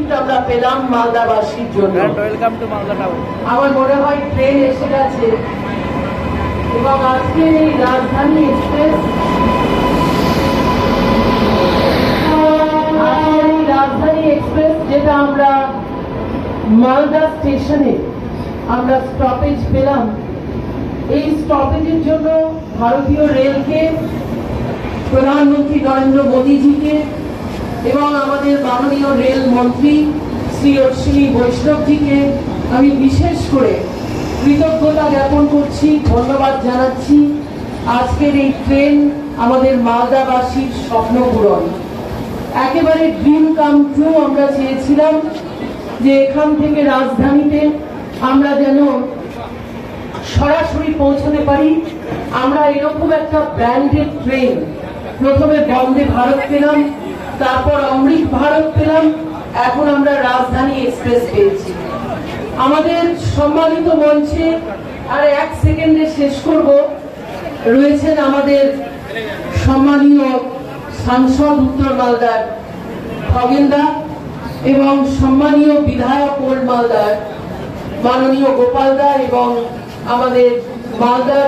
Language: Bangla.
গিফট আমরা পেলাম মালদাবাসীর জন্য। Welcome to Malda town. আমার মনে হয় ট্রেন এসে গেছে এবং আজকে এই রাজধানী এক্সপ্রেস যেটা আমরা মালদা স্টেশনে আমরা স্টপেজ পেলাম, এই স্টপেজের জন্য ভারতীয় রেলকে, প্রধানমন্ত্রী নরেন্দ্র মোদীজিকে এবং আমাদের মাননীয় রেল মন্ত্রী শ্রী অশ্বিনী বৈষ্ণবজিকে আমি বিশেষ করে কৃতজ্ঞতা জ্ঞাপন করছি, ধন্যবাদ জানাচ্ছি। আজকের এই ট্রেন আমাদের মালদাবাসীর স্বপ্ন পূরণ, একেবারে ড্রিম কাম ট্রু। আমরা চেয়েছিলাম যে এখান থেকে রাজধানীতে আমরা যেন সরাসরি পৌঁছতে পারি। আমরা এরকম একটা ব্র্যান্ডেড ট্রেন, প্রথমে বন্দে ভারত পেলাম, তারপর অমৃত ভারত পেলাম, এখন আমরা রাজধানী এক্সপ্রেস পেয়েছি। আমাদের সম্মানিত মঞ্চে আর এক সেকেন্ডে শেষ করব, রয়েছেন আমাদের সম্মানীয় সাংসদ উত্তর মালদার খগেনদা এবং সম্মানীয় বিধায়ক ওল্ড মালদার মাননীয় গোপালদা এবং আমাদের মালদা